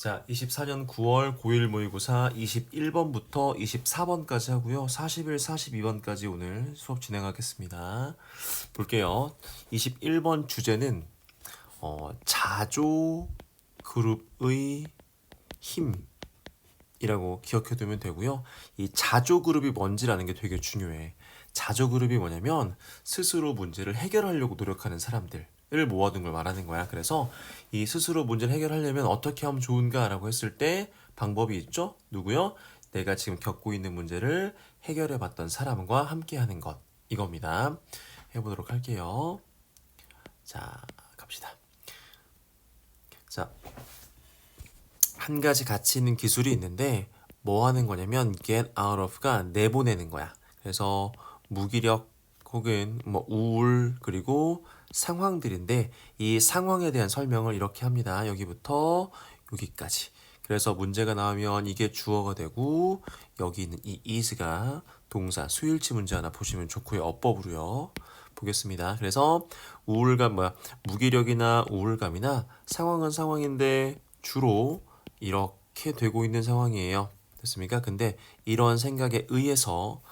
자, 24년 9월 고1 모의고사 21번부터 24번까지 하고요. 41, 42번까지 오늘 수업 진행하겠습니다. 볼게요. 21번 주제는 자조 그룹의 힘이라고 기억해두면 되고요. 이 자조 그룹이 뭔지라는 게 되게 중요해. 자조 그룹이 뭐냐면 스스로 문제를 해결하려고 노력하는 사람들 을 모아둔 걸 말하는 거야. 그래서 이 스스로 문제를 해결하려면 어떻게 하면 좋은가라고 했을 때 방법이 있죠. 누구요? 내가 지금 겪고 있는 문제를 해결해 봤던 사람과 함께 하는 것. 이겁니다. 해보도록 할게요. 자, 갑시다. 자, 한 가지 가치 있는 기술이 있는데 뭐 하는 거냐면 get out of가 내보내는 거야. 그래서 무기력 혹은 뭐 우울 그리고 상황들인데 이 상황에 대한 설명을 이렇게 합니다. 여기부터 여기까지. 그래서 문제가 나오면 이게 주어가 되고 여기 있는 이 is가 동사 수일치 문제 하나 보시면 좋고요. 어법으로요. 보겠습니다. 그래서 우울감 무기력이나 우울감이나 상황은 상황인데 주로 이렇게 되고 있는 상황이에요. 됐습니까? 근데 이런 생각에 의해서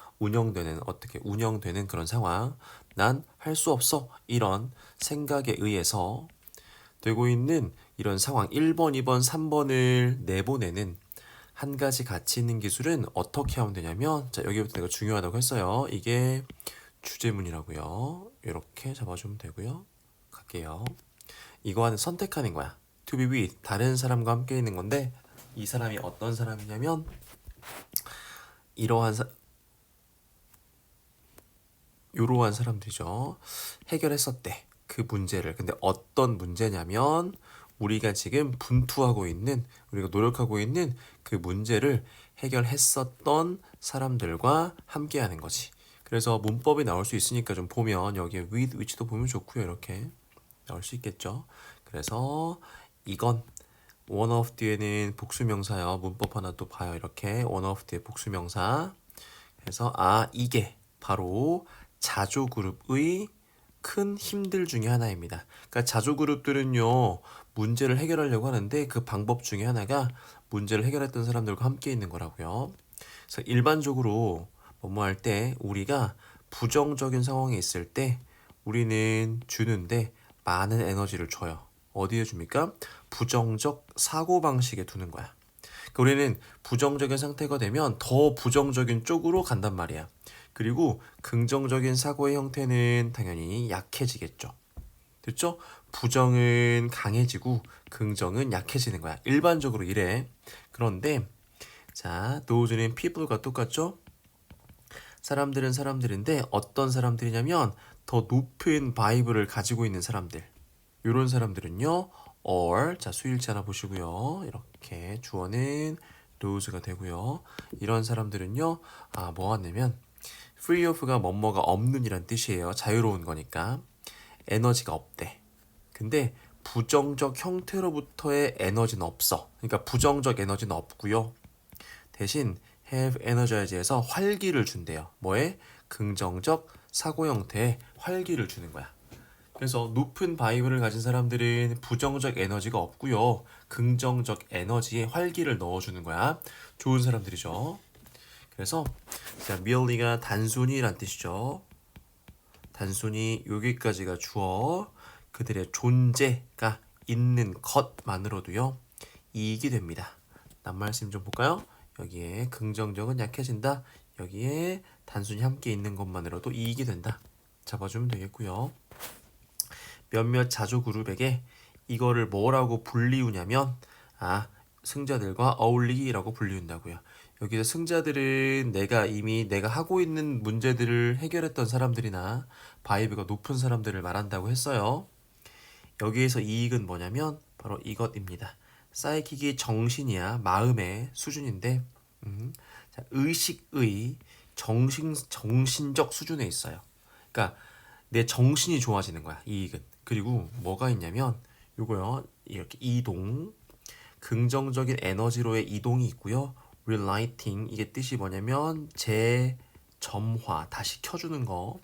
어떻게 운영되는 그런 상황, 난 할 수 없어. 이런 생각에 의해서 되고 있는 이런 상황, 1번, 2번, 3번을 내보내는 한 가지 가치 있는 기술은 어떻게 하면 되냐면, 자, 여기부터 내가 중요하다고 했어요. 이게 주제문이라고요. 이렇게 잡아주면 되고요. 갈게요. 이거 선택하는 거야. To be with, 다른 사람과 함께 있는 건데, 이 사람이 어떤 사람이냐면, 이러한 사람들이죠. 해결했었대. 그 문제를. 근데 어떤 문제냐면 우리가 지금 우리가 노력하고 있는 그 문제를 해결했었던 사람들과 함께 하는 거지. 그래서 문법이 나올 수 있으니까 좀 보면 여기에 with, which도 보면 좋고요. 이렇게 나올 수 있겠죠. 그래서 이건 one of 뒤에는 복수명사요. 문법 하나 또 봐요. 이렇게 one of 뒤에 복수명사. 그래서 이게 바로 자조그룹의 큰 힘들 중에 하나입니다. 그러니까 자조그룹들은요, 문제를 해결하려고 하는데 그 방법 중에 하나가 문제를 해결했던 사람들과 함께 있는 거라고요. 그래서 일반적으로 뭐뭐 할 때 우리가 부정적인 상황에 있을 때 우리는 주는데 많은 에너지를 줘요. 어디에 줍니까? 부정적 사고방식에 두는 거야. 그러니까 우리는 부정적인 상태가 되면 더 부정적인 쪽으로 간단 말이야. 그리고 긍정적인 사고의 형태는 당연히 약해지겠죠. 됐죠? 부정은 강해지고 긍정은 약해지는 거야. 일반적으로 이래. 그런데 자, those는 people과 똑같죠? 사람들은 사람들인데 어떤 사람들이냐면 더 높은 바이브를 가지고 있는 사람들. 이런 사람들은요. 자, 수일치 하나 보시고요. 이렇게 주어는 those가 되고요. 이런 사람들은요. 뭐 하냐면 free of가 뭐뭐가 없는 이란 뜻이에요. 자유로운 거니까. 에너지가 없대. 근데 부정적 형태로부터의 에너지는 없어. 그러니까 부정적 에너지는 없고요. 대신 have energiz에서 활기를 준대요. 뭐에? 긍정적 사고 형태의 활기를 주는 거야. 그래서 높은 바이브를 가진 사람들은 부정적 에너지가 없고요. 긍정적 에너지에 활기를 넣어주는 거야. 좋은 사람들이죠. 그래서 자, merely가 단순히란 뜻이죠. 단순히 여기까지가 주어 그들의 존재가 있는 것만으로도요. 이익이 됩니다. 낱말씀 좀 볼까요? 여기에 긍정적은 약해진다. 여기에 단순히 함께 있는 것만으로도 이익이 된다. 잡아주면 되겠고요. 몇몇 자조 그룹에게 이거를 뭐라고 불리우냐면 승자들과 어울리기라고 불리운다고요. 여기서 승자들은 내가 하고 있는 문제들을 해결했던 사람들이나 바이브가 높은 사람들을 말한다고 했어요. 여기에서 이익은 뭐냐면 바로 이것입니다. 사이킥이 정신이야 마음의 수준인데 자, 의식의 정신적 수준에 있어요. 그러니까 내 정신이 좋아지는 거야. 이익은. 그리고 뭐가 있냐면 요거요. 이렇게 이동 긍정적인 에너지로의 이동이 있고요. relighting 이게 뜻이 뭐냐면 재점화 다시 켜주는 거.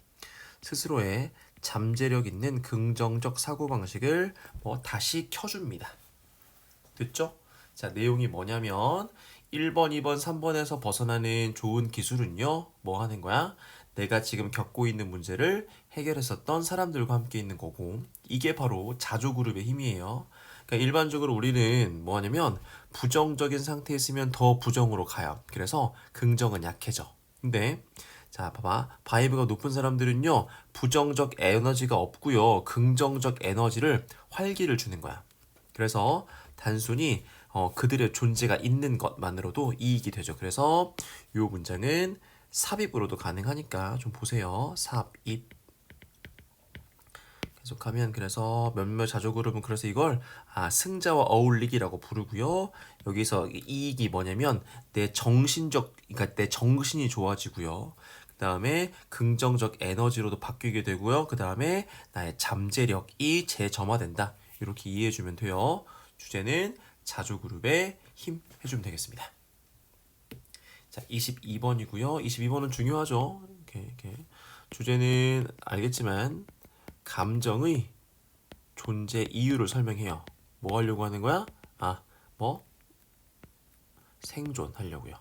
스스로의 잠재력 있는 긍정적 사고방식을 다시 켜줍니다. 됐죠? 자, 내용이 뭐냐면 1번, 2번, 3번에서 벗어나는 좋은 기술은요. 뭐 하는 거야? 내가 지금 겪고 있는 문제를 해결했었던 사람들과 함께 있는 거고 이게 바로 자조그룹의 힘이에요. 그러니까 일반적으로 우리는 뭐 하냐면 부정적인 상태에 있으면 더 부정으로 가요. 그래서 긍정은 약해져. 근데 자, 봐봐. 바이브가 높은 사람들은요. 부정적 에너지가 없고요. 긍정적 에너지를 활기를 주는 거야. 그래서 단순히 그들의 존재가 있는 것만으로도 이익이 되죠. 그래서 이 문장은 삽입으로도 가능하니까 좀 보세요. 삽입. 계속하면 그래서 몇몇 자조그룹은 그래서 이걸 승자와 어울리기라고 부르고요. 여기서 이익이 뭐냐면 내 정신적 그러니까 내 정신이 좋아지고요. 그 다음에 긍정적 에너지로도 바뀌게 되고요. 그 다음에 나의 잠재력이 재점화된다. 이렇게 이해해주면 돼요. 주제는 자조그룹의 힘 해주면 되겠습니다. 자, 22번이고요. 22번은 중요하죠. 이렇게. 주제는 알겠지만 감정의 존재 이유를 설명해요. 뭐 하려고 하는 거야? 생존하려고요.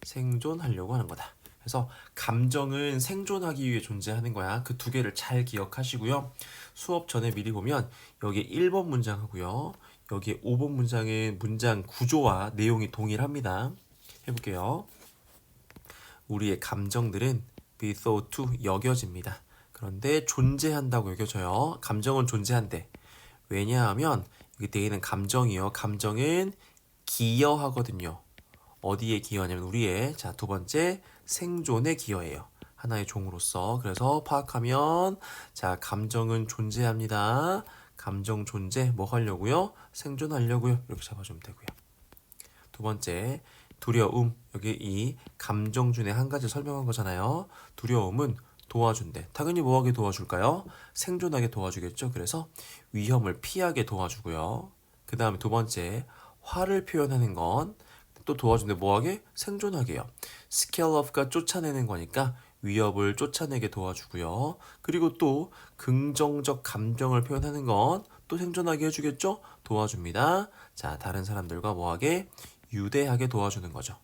생존하려고 하는 거다. 그래서 감정은 생존하기 위해 존재하는 거야. 그 두 개를 잘 기억하시고요. 수업 전에 미리 보면 여기에 1번 문장하고요. 여기에 5번 문장은 문장 구조와 내용이 동일합니다. 해볼게요. 우리의 감정들은 be thought to 여겨집니다. 그런데 존재한다고 여겨져요. 감정은 존재한대. 왜냐하면 여기 되어 있는 감정이요. 감정은 기여하거든요. 어디에 기여하냐면 우리의 두 번째 생존에 기여해요. 하나의 종으로서. 그래서 파악하면 감정은 존재합니다. 감정 존재 뭐 하려고요? 생존하려고요. 이렇게 잡아주면 되고요. 두 번째 두려움. 여기 이 감정 중에 한 가지 설명한 거잖아요. 두려움은 도와준대. 당연히 뭐하게 도와줄까요? 생존하게 도와주겠죠. 그래서 위험을 피하게 도와주고요. 그 다음에 두 번째 화를 표현하는 건 또 도와준대. 뭐하게? 생존하게요. scale up가 쫓아내는 거니까 위협을 쫓아내게 도와주고요. 그리고 또 긍정적 감정을 표현하는 건 또 생존하게 해주겠죠? 도와줍니다. 자, 다른 사람들과 뭐하게? 유대하게 도와주는 거죠.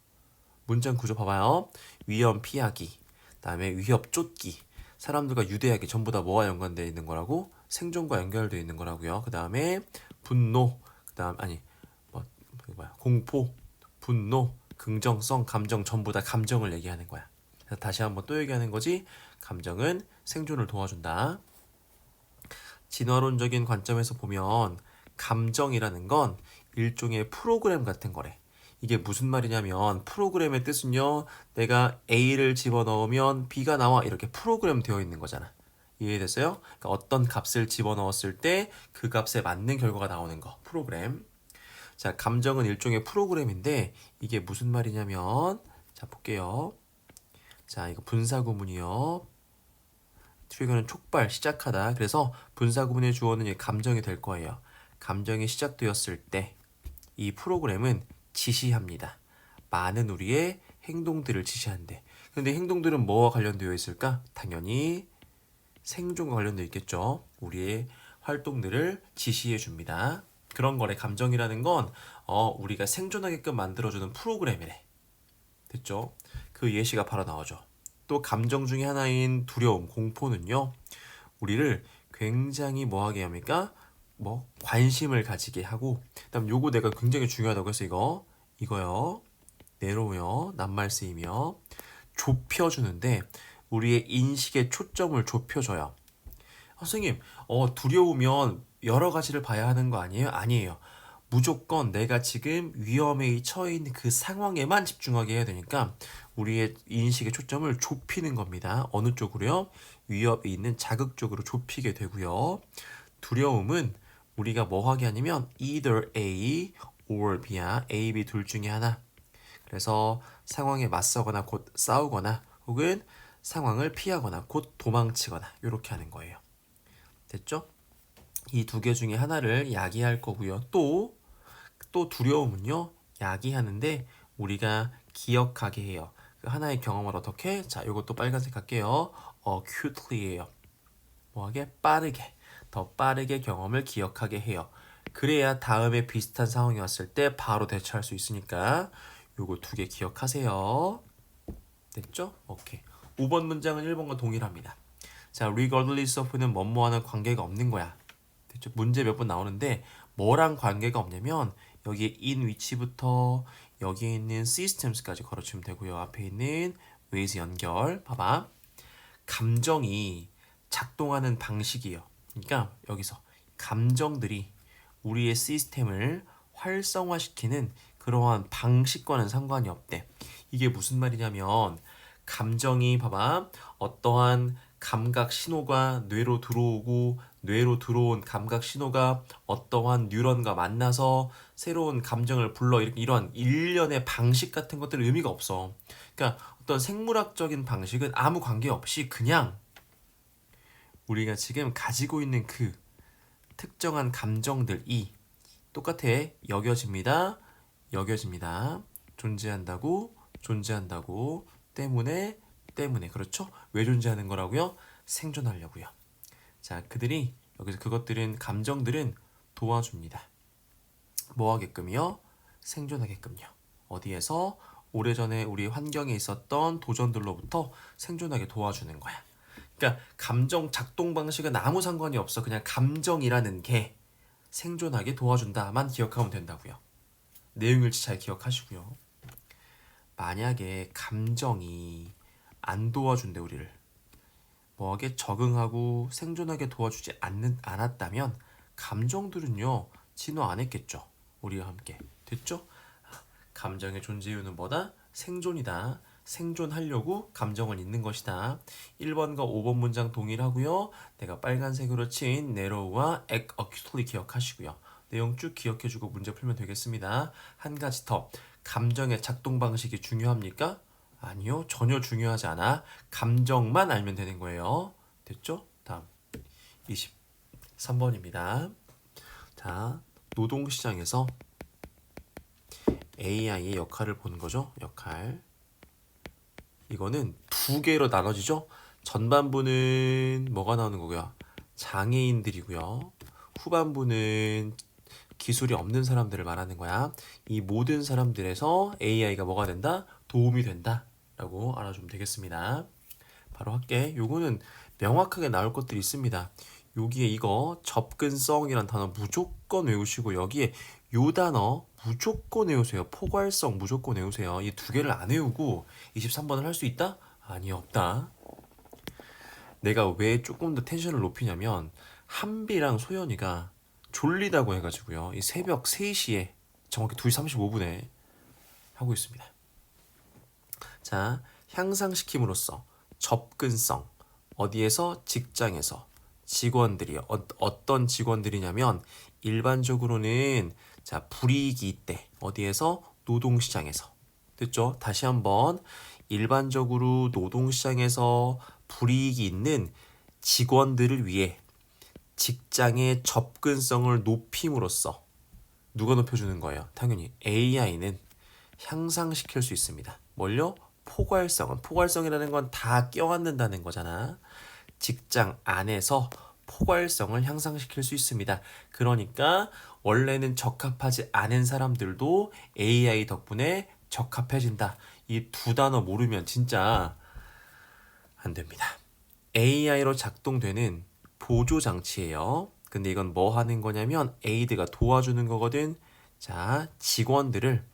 문장 구조 봐봐요. 위험 피하기, 그다음에 위협 쫓기. 사람들과 유대하게 전부 다 뭐와 연관되어 있는 거라고? 생존과 연결되어 있는 거라고요. 그 다음에 분노, 공포, 분노, 긍정성, 감정 전부 다 감정을 얘기하는 거야. 그래서 다시 한번 또 얘기하는 거지. 감정은 생존을 도와준다. 진화론적인 관점에서 보면 감정이라는 건 일종의 프로그램 같은 거래. 이게 무슨 말이냐면 프로그램의 뜻은요. 내가 A를 집어넣으면 B가 나와 이렇게 프로그램 되어 있는 거잖아. 이해됐어요? 그러니까 어떤 값을 집어넣었을 때 그 값에 맞는 결과가 나오는 거. 프로그램. 자, 감정은 일종의 프로그램인데 이게 무슨 말이냐면 볼게요. 자, 이거 분사구문이요. 트리거는 촉발, 시작하다. 그래서 분사구문의 주어는 이 감정이 될 거예요. 감정이 시작되었을 때 이 프로그램은 지시합니다. 많은 우리의 행동들을 지시한대. 근데 행동들은 뭐와 관련되어 있을까? 당연히 생존과 관련되어 있겠죠. 우리의 활동들을 지시해 줍니다. 그런 거래. 감정이라는 건 우리가 생존하게끔 만들어주는 프로그램이래. 됐죠? 그 예시가 바로 나오죠. 또 감정 중에 하나인 두려움, 공포는요. 우리를 굉장히 뭐하게 합니까? 관심을 가지게 하고 그다음 요거 내가 굉장히 중요하다고 해서 이거요. 내로요. 낱말 쓰이며 좁혀주는데 우리의 인식의 초점을 좁혀줘요. 선생님, 두려우면 여러 가지를 봐야 하는 거 아니에요? 아니에요. 무조건 내가 지금 위험에 처해 있는 그 상황에만 집중하게 해야 되니까 우리의 인식의 초점을 좁히는 겁니다. 어느 쪽으로요? 위협이 있는 자극 쪽으로 좁히게 되고요. 두려움은 우리가 뭐 하게 하냐면 either A or B야. A, B 둘 중에 하나. 그래서 상황에 맞서거나 곧 싸우거나 혹은 상황을 피하거나 곧 도망치거나 이렇게 하는 거예요. 됐죠? 이 두 개 중에 하나를 야기할 거고요. 또 두려움은요. 야기하는데 우리가 기억하게 해요. 그 하나의 경험을 어떻게? 자, 이것도 빨간색 할게요. acutely예요. 뭐하게? 빠르게. 더 빠르게 경험을 기억하게 해요. 그래야 다음에 비슷한 상황이 왔을 때 바로 대처할 수 있으니까 요거 두 개 기억하세요. 됐죠? 오케이. 5번 문장은 1번과 동일합니다. 자, regardless of는 뭐뭐와는 관계가 없는 거야. 됐죠? 문제 몇 번 나오는데 뭐랑 관계가 없냐면 여기에 in 위치부터 여기에 있는 systems까지 걸어주면 되고요. 앞에 있는 with 연결. 봐봐. 감정이 작동하는 방식이에요. 그러니까 여기서 감정들이 우리의 시스템을 활성화시키는 그러한 방식과는 상관이 없대. 이게 무슨 말이냐면 감정이 봐봐 어떠한 감각 신호가 뇌로 들어오고 뇌로 들어온 감각 신호가 어떠한 뉴런과 만나서 새로운 감정을 불러 이런 일련의 방식 같은 것들은 의미가 없어. 그러니까 어떤 생물학적인 방식은 아무 관계 없이 그냥 우리가 지금 가지고 있는 그 특정한 감정들이 똑같아 여겨집니다. 여겨집니다. 존재한다고 때문에 그렇죠? 왜 존재하는 거라고요? 생존하려고요. 자, 여기서 그것들은 감정들은 도와줍니다. 뭐 하게끔요? 생존하게끔요. 어디에서? 오래전에 우리 환경에 있었던 도전들로부터 생존하게 도와주는 거야. 그러니까 감정 작동 방식은 아무 상관이 없어. 그냥 감정이라는 게 생존하게 도와준다만 기억하면 된다고요. 내용일치 잘 기억하시고요. 만약에 감정이 안 도와준대 우리를 뭐하게 적응하고 생존하게 도와주지 않았다면 감정들은요 진화 안 했겠죠. 우리와 함께 됐죠? 감정의 존재 이유는 뭐다? 생존이다. 생존하려고 감정을 잊는 것이다. 1번과 5번 문장 동일하고요. 내가 빨간색으로 친 narrow와 acutely 기억하시고요. 내용 쭉 기억해주고 문제 풀면 되겠습니다. 한 가지 더. 감정의 작동 방식이 중요합니까? 아니요. 전혀 중요하지 않아. 감정만 알면 되는 거예요. 됐죠? 다음 23번입니다. 자, 노동시장에서 AI의 역할을 보는 거죠. 역할. 이거는 두 개로 나눠지죠. 전반부는 뭐가 나오는 거고요. 장애인들이고요. 후반부는 기술이 없는 사람들을 말하는 거야. 이 모든 사람들에서 AI가 뭐가 된다? 도움이 된다. 라고 알아주면 되겠습니다. 바로 할게. 요거는 명확하게 나올 것들이 있습니다. 여기에 이거 접근성이란 단어 무조건 외우시고 여기에 요 단어 무조건 외우세요. 포괄성 무조건 외우세요. 이 두 개를 안 외우고 23번을 할 수 있다? 아니 없다. 내가 왜 조금 더 텐션을 높이냐면 한비랑 소연이가 졸리다고 해가지고요. 이 새벽 3시에 정확히 2시 35분에 하고 있습니다. 자, 향상시킴으로써 접근성 어디에서? 직장에서 직원들이 어떤 직원들이냐면 일반적으로는 자 불이익이 있대. 어디에서? 노동시장에서. 됐죠? 다시 한번 일반적으로 노동시장에서 불이익이 있는 직원들을 위해 직장의 접근성을 높임으로써 누가 높여주는 거예요? 당연히 AI는 향상시킬 수 있습니다. 뭘요? 포괄성이라는 건 다 껴안는다는 거잖아. 직장 안에서 포괄성을 향상시킬 수 있습니다. 그러니까 원래는 적합하지 않은 사람들도 AI 덕분에 적합해진다. 이 두 단어 모르면 진짜 안 됩니다. AI로 작동되는 보조 장치예요. 근데 이건 뭐 하는 거냐면 에이드가 도와주는 거거든. 자, 직원들을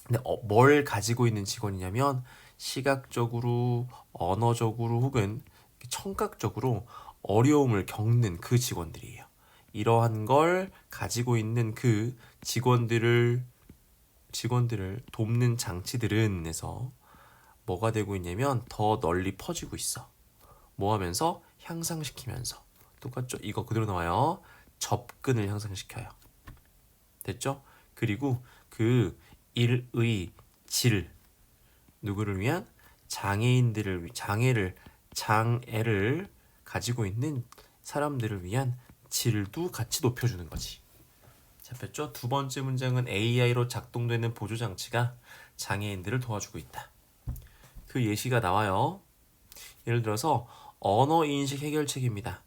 근데 뭘 가지고 있는 직원이냐면 시각적으로, 언어적으로 혹은 청각적으로 어려움을 겪는 그 직원들이에요. 이러한 걸 가지고 있는 그 직원들을 돕는 장치들은 에서 뭐가 되고 있냐면 더 널리 퍼지고 있어. 뭐 하면서? 향상시키면서. 똑같죠? 이거 그대로 나와요. 접근을 향상시켜요. 됐죠? 그리고 그 일의 질 누구를 위한? 장애를 가지고 있는 사람들을 위한 질도 같이 높여주는 거지. 잡혔죠? 두 번째 문장은 AI로 작동되는 보조 장치가 장애인들을 도와주고 있다. 그 예시가 나와요. 예를 들어서 언어 인식 해결책입니다.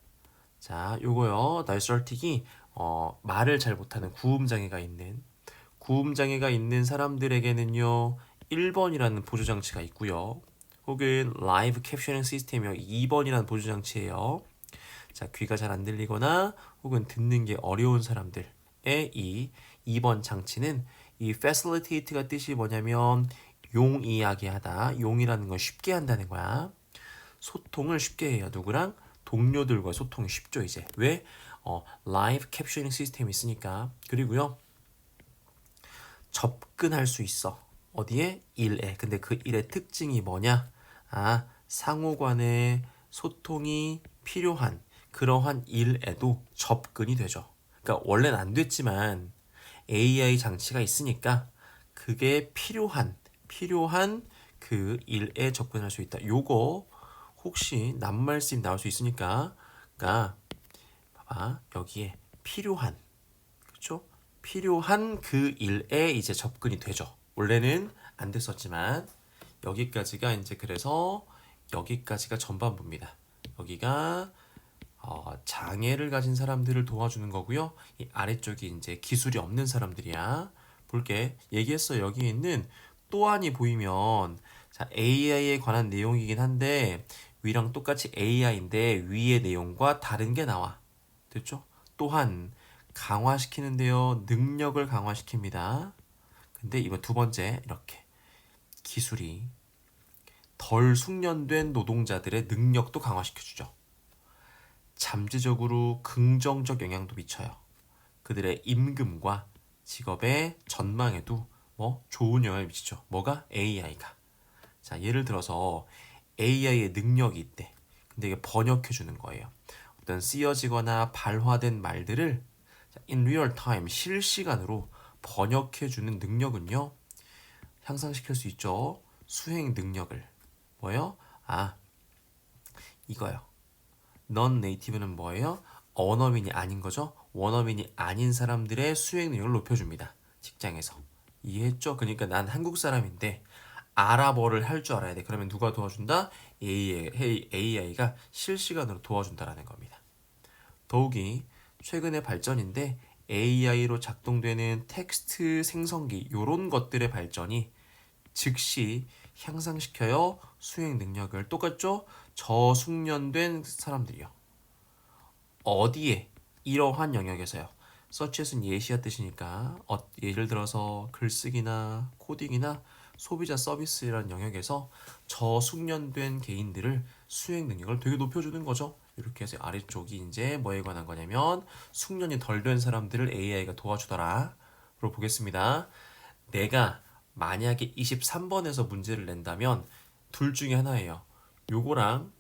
자, 요거요. 날설틱이 말을 잘 못하는 구음 장애가 있는 사람들에게는요 1번이라는 보조 장치가 있고요. 혹은 라이브 캡셔닝 시스템이요 2번이라는 보조 장치예요. 자, 귀가 잘 안 들리거나 혹은 듣는 게 어려운 사람들의 이 2번 장치는 이 facilitate가 뜻이 뭐냐면 용이하게 하다. 용이라는 건 쉽게 한다는 거야. 소통을 쉽게 해요. 누구랑? 동료들과 소통이 쉽죠, 이제. 왜? 라이브 캡처링 시스템이 있으니까. 그리고요. 접근할 수 있어. 어디에? 일에. 근데 그 일의 특징이 뭐냐? 상호 간의 소통이 필요한 그러한 일에도 접근이 되죠. 그러니까 원래는 안 됐지만 AI 장치가 있으니까 그게 필요한 그 일에 접근할 수 있다. 요거 혹시 낱말씀 나올 수 있으니까 그러니까 봐봐 여기에 필요한 그렇죠? 필요한 그 일에 이제 접근이 되죠. 원래는 안 됐었지만 여기까지가 이제 그래서 여기까지가 전반부입니다. 여기가 장애를 가진 사람들을 도와주는 거고요. 이 아래쪽이 이제 기술이 없는 사람들이야. 볼게. 얘기했어. 여기 있는 또한이 보이면 자, AI에 관한 내용이긴 한데 위랑 똑같이 AI인데 위의 내용과 다른 게 나와. 됐죠? 또한 강화시키는데요. 능력을 강화시킵니다. 근데 이번 두 번째 이렇게 기술이 덜 숙련된 노동자들의 능력도 강화시켜주죠. 잠재적으로 긍정적 영향도 미쳐요. 그들의 임금과 직업의 전망에도 좋은 영향을 미치죠. 뭐가? AI가. 자, 예를 들어서 AI의 능력이 있대. 근데 이게 번역해 주는 거예요. 어떤 쓰여지거나 발화된 말들을 in real time 실시간으로 번역해 주는 능력은요. 향상시킬 수 있죠. 수행 능력을. 뭐예요? 이거요. 넌 네이티브는 뭐예요? 언어민이 아닌 거죠. 원어민이 아닌 사람들의 수행 능력을 높여줍니다. 직장에서. 이해했죠? 그러니까 난 한국 사람인데 아랍어를 할 줄 알아야 돼. 그러면 누가 도와준다? AI가 실시간으로 도와준다라는 겁니다. 더욱이 최근의 발전인데 AI로 작동되는 텍스트 생성기 이런 것들의 발전이 즉시 향상시켜요. 수행 능력을. 똑같죠? 저숙련된 사람들이요. 어디에? 이러한 영역에서요. 서치에서는 예시와 뜻이니까 예를 들어서 글쓰기나 코딩이나 소비자 서비스라는 영역에서 저숙련된 개인들을 수행 능력을 되게 높여주는 거죠. 이렇게 해서 아래쪽이 이제 뭐에 관한 거냐면 숙련이 덜 된 사람들을 AI가 도와주더라. 로 보겠습니다. 내가 만약에 23번에서 문제를 낸다면 둘 중에 하나예요. 요거랑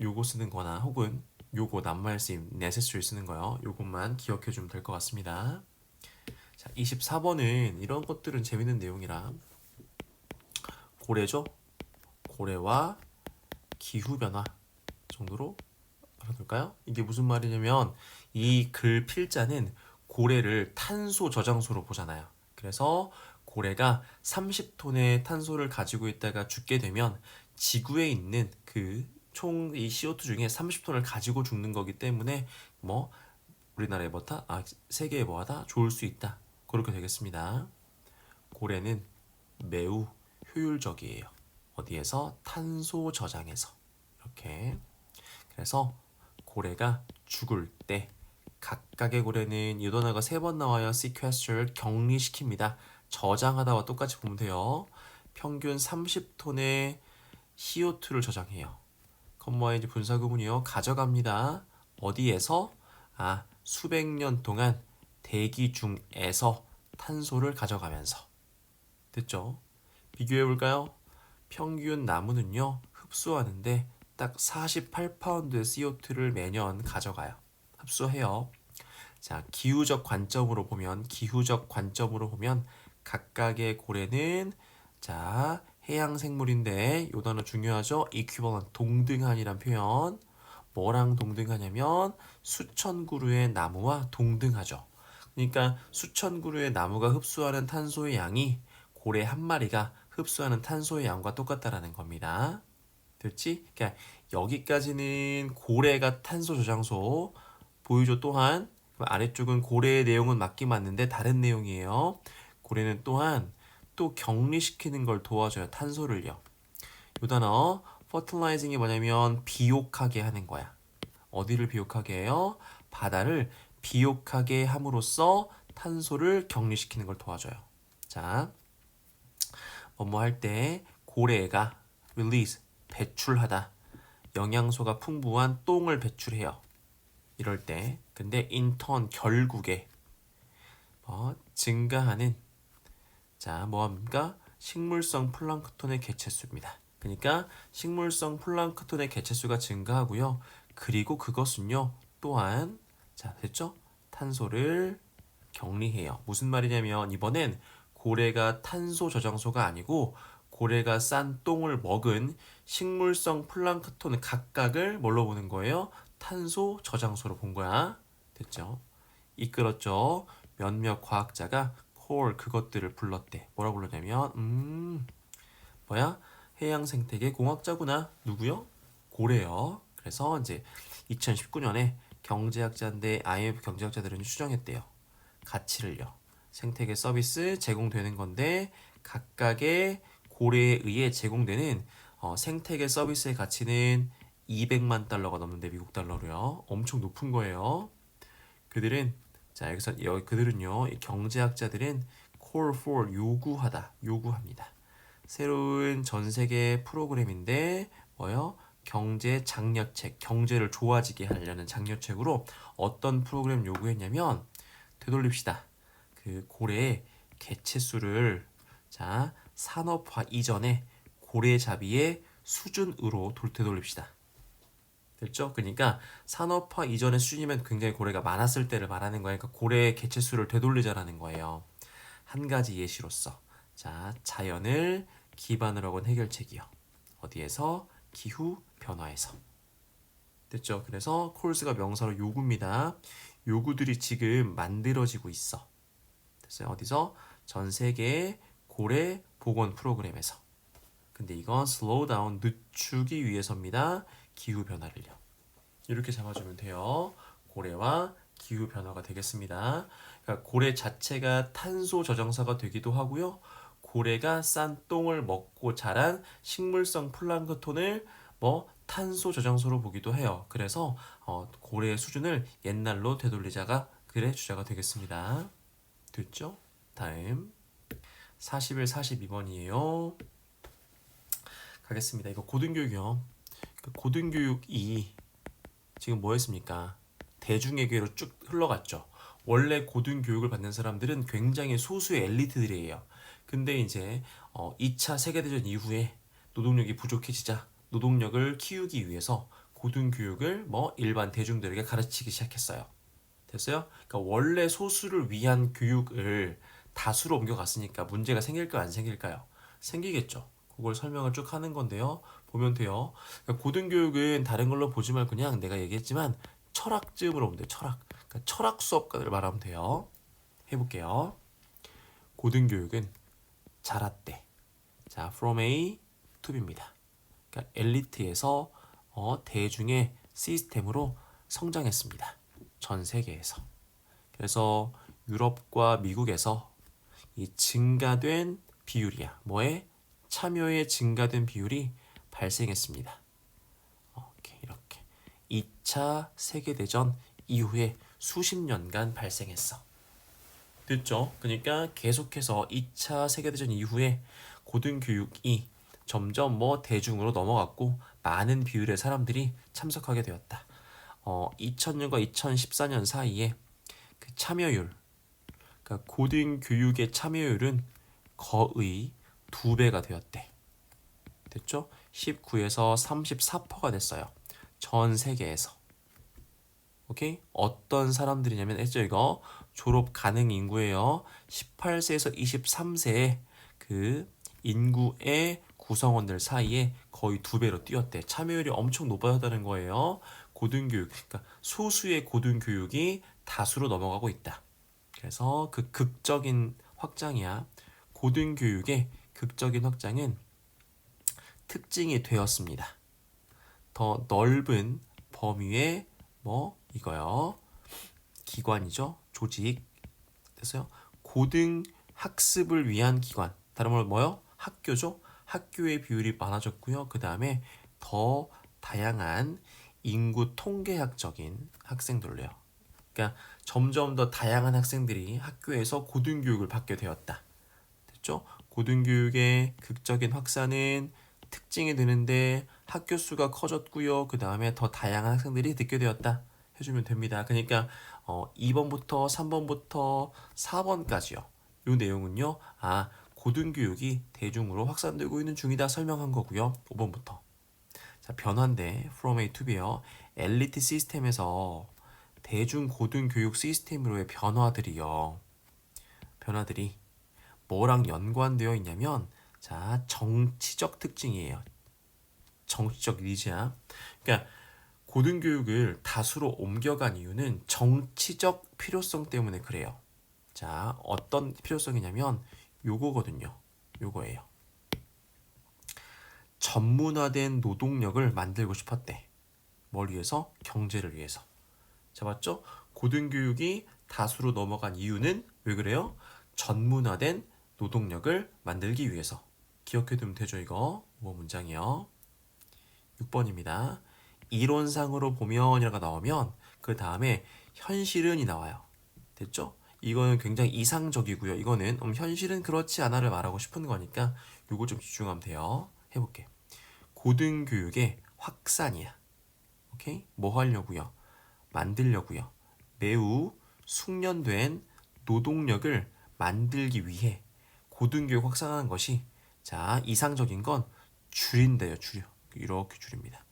요거 쓰는 거나 혹은 요거 낱말 쓰임 necessary 쓰는 거요. 요것만 기억해 주면 될 것 같습니다. 자, 24번은 이런 것들은 재밌는 내용이라 고래죠? 고래와 기후변화 정도로 알아둘까요? 이게 무슨 말이냐면 이 글 필자는 고래를 탄소 저장소로 보잖아요. 그래서 고래가 30톤의 탄소를 가지고 있다가 죽게 되면 지구에 있는 그 총 이 CO2 중에 30톤을 가지고 죽는 거기 때문에 우리나라에 뭐다? 세계에 뭐하다? 좋을 수 있다. 그렇게 되겠습니다. 고래는 매우 효율적이에요. 어디에서? 탄소 저장에서. 이렇게. 그래서 고래가 죽을 때 각각의 고래는 이 단어가 3번 나와요. sequester 격리시킵니다. 저장하다와 똑같이 보면 돼요. 평균 30톤의 CO2를 저장해요. 컴마인드 분사구문이요. 가져갑니다. 어디에서? 수백 년 동안 대기 중에서 탄소를 가져가면서. 됐죠? 비교해 볼까요? 평균 나무는요. 흡수하는데 딱 48파운드의 CO2를 매년 가져가요. 흡수해요. 자, 기후적 관점으로 보면 각각의 고래는 자, 해양 생물인데 요 단어 중요하죠. equivalent 동등한이란 표현. 뭐랑 동등하냐면 수천 그루의 나무와 동등하죠. 그러니까 수천 그루의 나무가 흡수하는 탄소의 양이 고래 한 마리가 흡수하는 탄소의 양과 똑같다라는 겁니다. 됐지? 그러니까 여기까지는 고래가 탄소 저장소 보이죠. 또한 그럼 아래쪽은 고래의 내용은 맞긴 맞는데 다른 내용이에요. 고래는 또한 또 격리시키는 걸 도와줘요. 탄소를요. 이 단어 fertilizing이 뭐냐면 비옥하게 하는 거야. 어디를 비옥하게 해요? 바다를 비옥하게 함으로써 탄소를 격리시키는 걸 도와줘요. 자, 뭐뭐 할 때 고래가 release, 배출하다. 영양소가 풍부한 똥을 배출해요. 이럴 때. 근데 in turn, 결국에 증가하는 자, 뭐합니까? 식물성 플랑크톤의 개체수입니다. 그러니까 식물성 플랑크톤의 개체수가 증가하고요. 그리고 그것은요. 또한 자, 됐죠? 탄소를 격리해요. 무슨 말이냐면 이번엔 고래가 탄소 저장소가 아니고 고래가 싼 똥을 먹은 식물성 플랑크톤 각각을 뭘로 보는 거예요? 탄소 저장소로 본 거야. 됐죠? 이끌었죠. 몇몇 과학자가 콜 그것들을 불렀대. 뭐라고 불렀냐면 뭐야? 해양 생태계 공학자구나. 누구요? 고래요. 그래서 이제 2019년에 경제학자인데 IMF 경제학자들은 추정했대요. 가치를요. 생태계 서비스 제공되는 건데 각각의 고래에 의해 제공되는 생태계 서비스의 가치는 200만 달러가 넘는데 미국 달러로요. 엄청 높은 거예요. 그들은 자 여기 그들은요 이 경제학자들은 call for 요구합니다. 새로운 전 세계 프로그램인데 뭐요? 경제 장려책, 경제를 좋아지게 하려는 장려책으로 어떤 프로그램 요구했냐면 되돌립시다. 그 고래의 개체수를 자 산업화 이전에 고래잡이의 수준으로 되돌립시다. 됐죠? 그러니까 산업화 이전의 수준이면 굉장히 고래가 많았을 때를 말하는 거예요. 그러니까 고래의 개체수를 되돌리자라는 거예요. 한 가지 예시로서 자 자연을 기반으로 한 해결책이요. 어디에서? 기후 변화에서. 됐죠? 그래서 콜스가 명사로 요구입니다. 요구들이 지금 만들어지고 있어. 됐어요? 어디서? 전 세계 고래 복원 프로그램에서. 근데 이건 slow down, 늦추기 위해서입니다. 기후 변화를요. 이렇게 잡아주면 돼요. 고래와 기후 변화가 되겠습니다. 그러니까 고래 자체가 탄소 저장사가 되기도 하고요. 고래가 싼 똥을 먹고 자란 식물성 플랑크톤을 탄소 저장소로 보기도 해요. 그래서 고래의 수준을 옛날로 되돌리자가 글의 주자가 되겠습니다. 됐죠? 다음 41, 42번이에요. 가겠습니다. 이거 고등교육이요. 고등교육이 지금 뭐 했습니까? 대중에게로 쭉 흘러갔죠. 원래 고등교육을 받는 사람들은 굉장히 소수의 엘리트들이에요. 근데 이제 2차 세계대전 이후에 노동력이 부족해지자 노동력을 키우기 위해서 고등교육을 일반 대중들에게 가르치기 시작했어요. 됐어요? 그러니까 원래 소수를 위한 교육을 다수로 옮겨갔으니까 문제가 생길까요? 안 생길까요? 생기겠죠. 그걸 설명을 쭉 하는 건데요. 보면 돼요. 그러니까 고등교육은 다른 걸로 보지 말고 그냥 내가 얘기했지만 철학쯤으로 보면 돼요. 철학. 그러니까 철학 수업을 말하면 돼요. 해볼게요. 고등교육은 자랐대. 자, from A to B입니다. 그러니까 엘리트에서 대중의 시스템으로 성장했습니다. 전 세계에서. 그래서 유럽과 미국에서 이 증가된 비율이야. 뭐에? 참여에 증가된 비율이 발생했습니다. 이렇게 2차 세계대전 이후에 수십 년간 발생했어. 됐죠? 그러니까 계속해서 2차 세계대전 이후에 고등교육이 점점 대중으로 넘어갔고 많은 비율의 사람들이 참석하게 되었다. 2000년과 2014년 사이에 그 참여율, 그러니까 고등교육의 참여율은 거의 2배가 되었대. 됐죠? 19에서 34%가 됐어요. 전 세계에서. 오케이? 어떤 사람들이냐면 했죠 이거 졸업 가능 인구예요. 18세에서 23세의 그 인구의 구성원들 사이에 거의 2배로 뛰었대. 참여율이 엄청 높아졌다는 거예요. 고등교육, 그러니까 소수의 고등교육이 다수로 넘어가고 있다. 그래서 그 극적인 확장이야. 고등교육의 극적인 확장은 특징이 되었습니다. 더 넓은 범위의 이거요. 기관이죠. 조직. 됐어요? 고등 학습을 위한 기관. 다른 말로 뭐요? 학교죠. 학교의 비율이 많아졌고요. 그 다음에 더 다양한 인구 통계학적인 학생들로요. 그러니까 점점 더 다양한 학생들이 학교에서 고등교육을 받게 되었다. 됐죠? 고등교육의 극적인 확산은 특징이 되는데 학교 수가 커졌고요. 그 다음에 더 다양한 학생들이 듣게 되었다. 해주면 됩니다. 그러니까 2번부터 3번부터 4번까지요. 이 내용은요. 고등교육이 대중으로 확산되고 있는 중이다 설명한 거고요. 5번부터. 자, 변화인데 from A to B요. 엘리트 시스템에서 대중 고등교육 시스템으로의 변화들이 뭐랑 연관되어 있냐면 자, 정치적 특징이에요. 정치적 니즈야. 그러니까 고등교육을 다수로 옮겨간 이유는 정치적 필요성 때문에 그래요. 자, 어떤 필요성이냐면 요거거든요. 요거예요. 전문화된 노동력을 만들고 싶었대. 뭘 위해서? 경제를 위해서. 자, 맞죠? 고등교육이 다수로 넘어간 이유는 왜 그래요? 전문화된 노동력을 만들기 위해서. 기억해두면 되죠, 이거? 뭐 문장이요? 6번입니다. 이론상으로 보면 이라고 나오면 그 다음에 현실은이 나와요. 됐죠? 이거는 굉장히 이상적이고요. 이거는 현실은 그렇지 않아를 말하고 싶은 거니까 요거 좀 집중하면 돼요. 해볼게. 고등교육의 확산이야. 오케이? 뭐 하려고요? 만들려고요. 매우 숙련된 노동력을 만들기 위해 고등교육 확산하는 것이 자 이상적인 건 줄인대요. 줄여. 이렇게 줄입니다.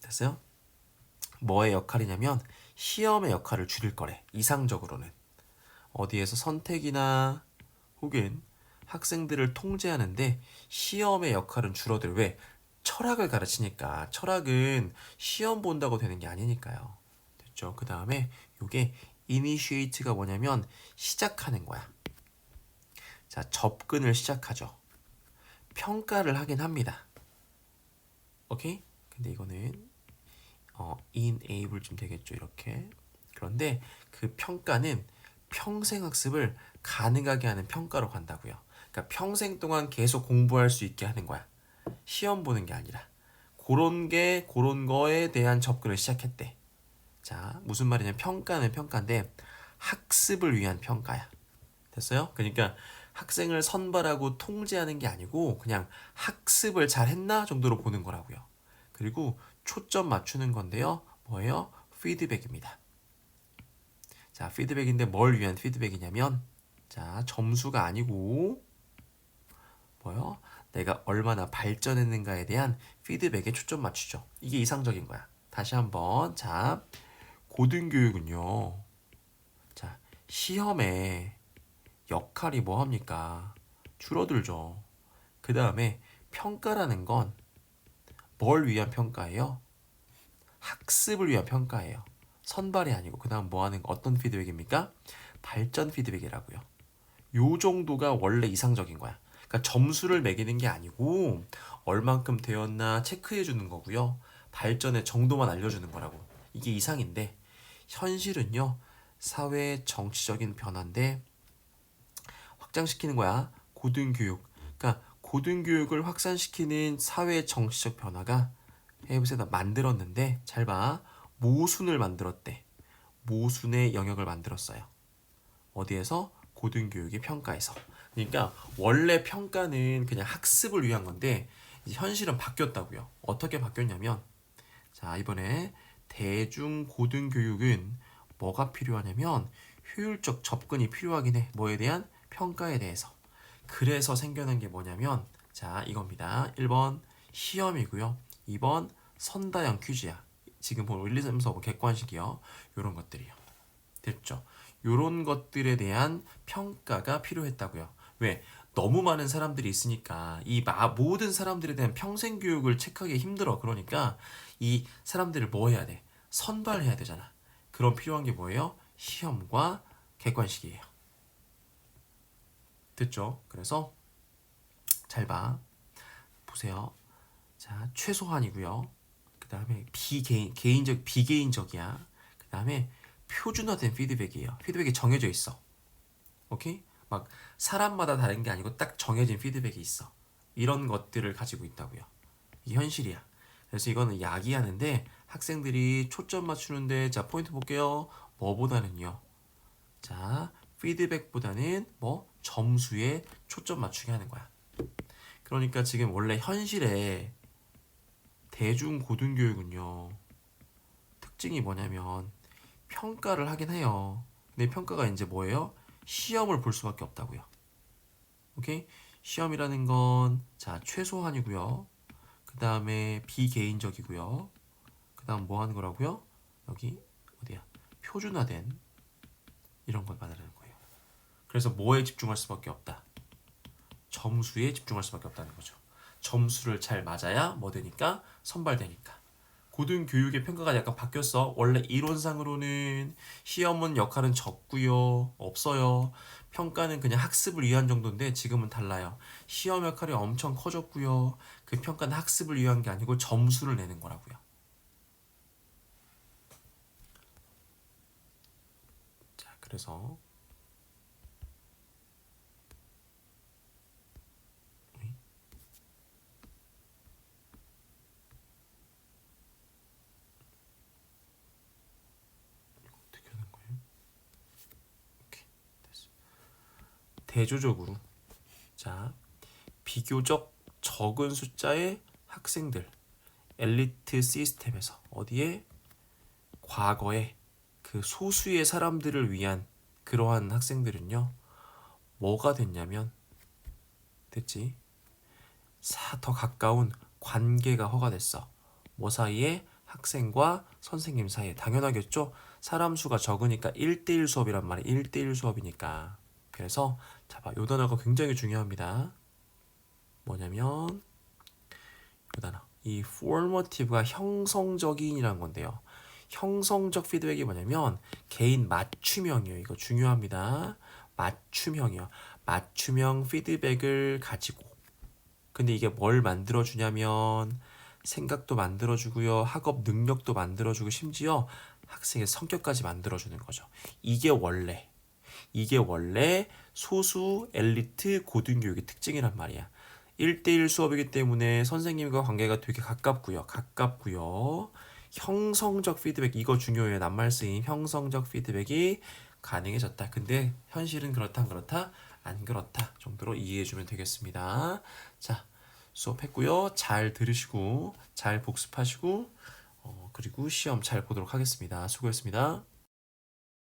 됐어요? 뭐의 역할이냐면 시험의 역할을 줄일 거래. 이상적으로는. 어디에서 선택이나 혹은 학생들을 통제하는데 시험의 역할은 줄어들. 왜? 철학을 가르치니까. 철학은 시험 본다고 되는 게 아니니까요. 됐죠? 그 다음에 요게 initiate가 뭐냐면 시작하는 거야. 자, 접근을 시작하죠. 평가를 하긴 합니다. 오케이? 근데 이거는 enable 좀 되겠죠. 이렇게. 그런데 그 평가는 평생 학습을 가능하게 하는 평가로 간다고요. 그러니까 평생 동안 계속 공부할 수 있게 하는 거야. 시험 보는 게 아니라. 그런 거에 대한 접근을 시작했대. 자, 무슨 말이냐면 평가는 평가인데 학습을 위한 평가야. 됐어요? 그러니까 학생을 선발하고 통제하는 게 아니고 그냥 학습을 잘 했나 정도로 보는 거라고요. 그리고 초점 맞추는 건데요. 뭐예요? 피드백입니다. 자, 피드백인데 뭘 위한 피드백이냐면 자, 점수가 아니고 뭐요? 내가 얼마나 발전했는가에 대한 피드백에 초점 맞추죠. 이게 이상적인 거야. 다시 한번. 자, 고등교육은요. 자, 시험에 역할이 뭐 합니까? 줄어들죠. 그 다음에 평가라는 건 뭘 위한 평가예요? 학습을 위한 평가예요. 선발이 아니고 그 다음 뭐 하는 어떤 피드백입니까? 발전 피드백이라고요. 요 정도가 원래 이상적인 거야. 그러니까 점수를 매기는 게 아니고 얼만큼 되었나 체크해 주는 거고요. 발전의 정도만 알려주는 거라고. 이게 이상인데 현실은요. 사회 정치적인 변화인데 확장시키는 거야. 고등교육. 그러니까 고등교육을 확산시키는 사회 정치적 변화가 해부세다 만들었는데 잘 봐. 모순을 만들었대. 모순의 영역을 만들었어요. 어디에서? 고등교육의 평가에서. 그러니까 원래 평가는 그냥 학습을 위한 건데 현실은 바뀌었다고요. 어떻게 바뀌었냐면 자 이번에 대중고등교육은 뭐가 필요하냐면 효율적 접근이 필요하긴 해. 뭐에 대한? 평가에 대해서. 그래서 생겨난 게 뭐냐면 자 이겁니다. 1번 시험이고요. 2번 선다형 퀴즈야. 지금 본 1, 2, 3, 4, 5 객관식이요. 요런 것들이요. 됐죠? 요런 것들에 대한 평가가 필요했다고요. 왜? 너무 많은 사람들이 있으니까 이 모든 사람들에 대한 평생 교육을 체크하기 힘들어. 그러니까 이 사람들을 뭐 해야 돼? 선발해야 되잖아. 그럼 필요한 게 뭐예요? 시험과 객관식이에요. 됐죠? 그래서 잘 봐. 보세요. 자, 최소한이고요. 그 다음에 비개인적이야. 그 그다음에 표준화된 피드백이에요. 피드백이 정해져 있어. 오케이? 막 사람마다 다른 게 아니고 딱 정해진 피드백이 있어. 이런 것들을 가지고 있다고요. 이게 현실이야. 그래서 이거는 야기하는데 학생들이 초점 맞추는데 자 포인트 볼게요. 뭐보다는요. 자 피드백보다는 뭐 점수에 초점 맞추게 하는 거야. 그러니까 지금 원래 현실에 대중고등교육은요. 특징이 뭐냐면 평가를 하긴 해요. 근데 평가가 이제 뭐예요? 시험을 볼 수밖에 없다고요. 오케이? 시험이라는 건 자 최소한이고요. 그 다음에 비개인적이고요. 그 다음 뭐 하는 거라고요? 여기 어디야? 표준화된 이런 걸 말하는 거예요. 그래서 뭐에 집중할 수밖에 없다. 점수에 집중할 수밖에 없다는 거죠. 점수를 잘 맞아야 뭐 되니까 선발되니까. 고등교육의 평가가 약간 바뀌었어. 원래 이론상으로는 시험은 역할은 적고요. 없어요. 평가는 그냥 학습을 위한 정도인데 지금은 달라요. 시험 역할이 엄청 커졌고요. 그 평가는 학습을 위한 게 아니고 점수를 내는 거라고요. 자, 그래서 어떻게 하는 거예요? 오케이, 됐어. 대조적으로 자, 비교적 적은 숫자의 학생들 엘리트 시스템에서 어디에 과거에 그 소수의 사람들을 위한 그러한 학생들은요 뭐가 됐냐면 됐지 더 가까운 관계가 허가됐어 뭐 사이에 학생과 선생님 사이에 당연하겠죠 사람 수가 적으니까 1대1 수업이란 말이야 1대1 수업이니까 그래서 자봐 요 단어가 굉장히 중요합니다 뭐냐면 요 단어 이 formative가 형성적인이라는 건데요 형성적 피드백이 뭐냐면 개인 맞춤형이에요. 이거 중요합니다. 맞춤형이요. 맞춤형 피드백을 가지고. 근데 이게 뭘 만들어주냐면 생각도 만들어주고요. 학업 능력도 만들어주고 심지어 학생의 성격까지 만들어주는 거죠. 이게 원래 소수 엘리트 고등교육의 특징이란 말이야. 1대1 수업이기 때문에 선생님과 관계가 되게 가깝고요. 형성적 피드백 이거 중요해요. 낱말 쓰임 형성적 피드백이 가능해졌다. 근데 현실은 그렇다 안 그렇다? 안 그렇다 정도로 이해해주면 되겠습니다. 자 수업했고요. 잘 들으시고 잘 복습하시고 그리고 시험 잘 보도록 하겠습니다. 수고했습니다.